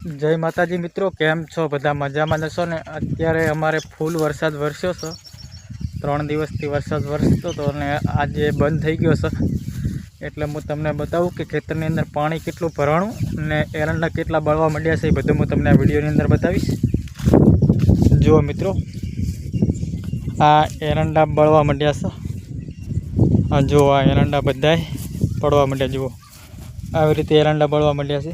जय माताजी मित्रों, केम छो? बधा मजामां छो ने? अत्यारे अमारे फूल वरसाद वरस्यो छे। 3 दिवसथी वरसाद वरसतो तो ने आजे बंध थई गयो छे। एटले हूँ तमने बतावुं कि खेतरनी अंदर पाणी केटलुं भराणुं ने एरंडा केटला बळवा मळ्या छे। ए बधुं हूँ तमने आ विडियोनी अंदर बतावीश। जुओ मित्रों, आ एरंडा बळवा मळ्या छे। आ जो आ एरंडा बधाय पड़वा मळ्या। जुओ આવી રીતે એરંડા બળવા મળ્યા છે।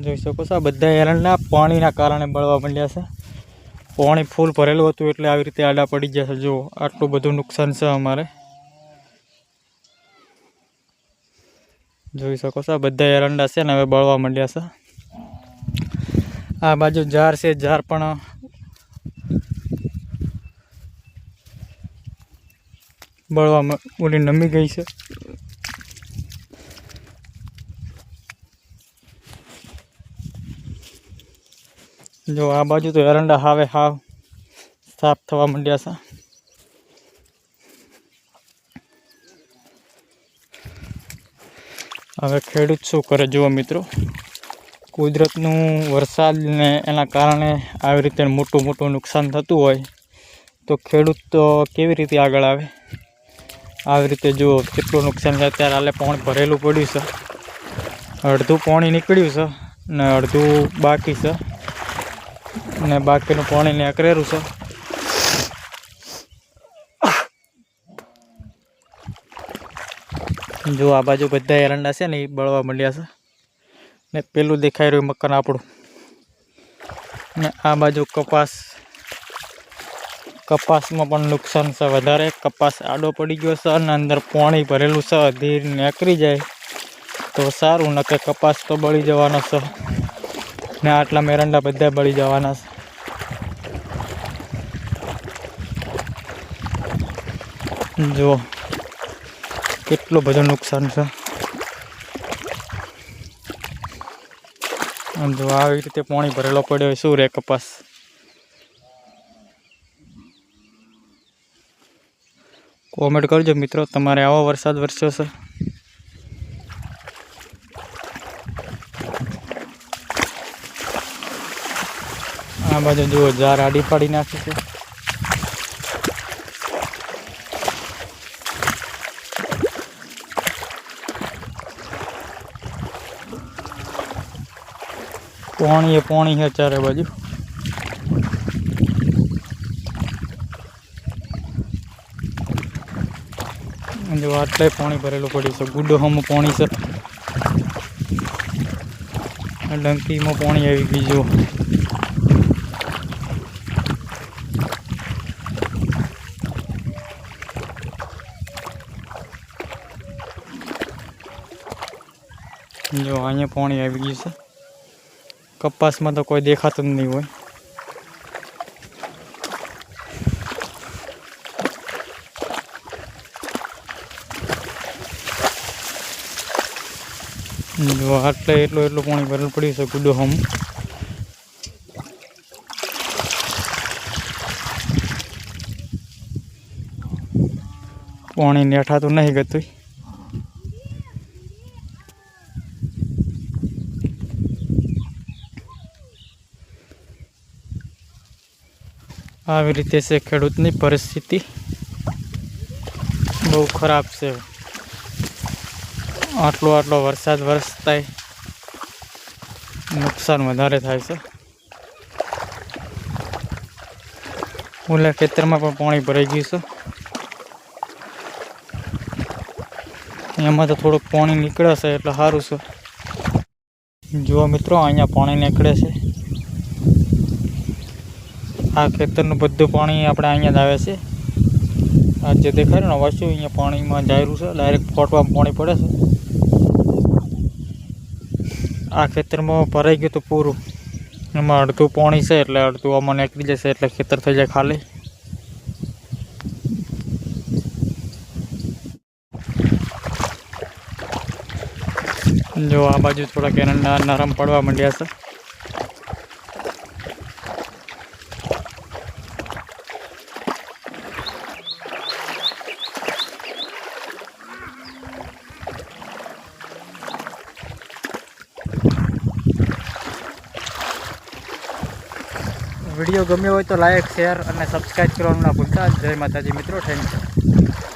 જોઈ શકો છો, આ બધા એરંડા પાણીના કારણે બળવા મળ્યા છે। પાણી ફૂલ ભરેલું હતું એટલે આવી રીતે આડા પડી ગયા છે। જો આટલું બધું નુકસાન છે અમારે। જોઈ શકો છો, આ બધા એરંડા છે ને હવે બળવા મળ્યા છે। આ બાજુ ઝાર છે, ઝાર પણ બળવા ઓલી નમી ગઈ છે। जो आ बाजू तो एरंडा हावे हाव साफ थवा मंड्या छे। हवे खेडूत शुं करे जुओ मित्रों, कुदरतनुं वरसाद ने एना कारणे आवी रीते मोटुं मोटुं नुकसान थतुं होय तो खेडूत तो केवी रीते आगळ आवे। आवी रीते जुओ केटलुं नुकसान छे। अत्यारे हाले पाणी भरेलुं पड्युं छे, अडधुं पाणी નીકળ્યું છે ને અડધું બાકી છે ने बाकीનું पाणी નીકળેલું છે। जो आ बाजू बधा एरंडा छे ने बळवा मळ्या छे ने पेલું देखाई રહ્યું मकान આપણું ने आ बाजू कपासમાં પણ नुकसान છે વધારે। कपास आडो पड़ी गयो છે અને અંદર પાણી ભરેલું છે। ધીર નીકળી જાય તો સારું, નકે કપાસ તો બળી જવાનો છે ને આટલા એરંડા બધા બળી જવાના છે। जो કેટલું બધું નુકસાન છે। जो આવી રીતે પાણી ભરેલો પડ્યો હોય શું રે કપાસ। કોમેન્ટ કરજો મિત્રો, તમારે આવો વરસાદ વરસ્યો છે? આ બાજુ જુઓ ઝાર આડી પાડી નાખી છે। पाणी है चारे बाजू। जो आटले पाणी भरेलू पड़े से, गुड्डो हम पाणी से डंकी में पाणी आई गई। जो जो अँ पाणी आई गई है। कपास में तो कोई देखात नहीं हो। जो आटले एटलू पाणी भरेलू पड़્યું છે गुड्डो हम। पाणी नेठा तो नहीं गतुं। આવી રીતે છે ખેડૂતની પરિસ્થિતિ, બહુ ખરાબ છે। આટલો આટલો વરસાદ વરસતાય નુકસાન વધારે થાય છે। ઓલા ખેતરમાં પણ પાણી ભરાઈ ગયું છે। એમાં તો થોડુંક પાણી નીકળે છે એટલે સારું છે। જુઓ મિત્રો, અહીંયા પાણી નીકળે છે। आ खेतरનું બધું પાણી આપણે અહીંયા જ આવે છે। આ જે દેખાય ને વાસ્યું અહીંયા પાણીમાં જાયરું છે, ડાયરેક્ટ ફોટવામાં પાણી પડે છે। આ ખેતરમાં ભરાઈ ગયું તો પૂરું, એમાં અડધું પાણી છે એટલે અડધું આમાં નીકળી જશે એટલે ખેતર થઈ જાય ખાલી। જો આ બાજુ થોડાક એરંડા નરમ પડવા માંડ્યા છે। વિડીયો ગમ્યો હોય તો લાઇક શેર અને સબસ્ક્રાઈબ કરવાનું ના ભૂલતા. જય માતાજી મિત્રો, થેન્ક યુ.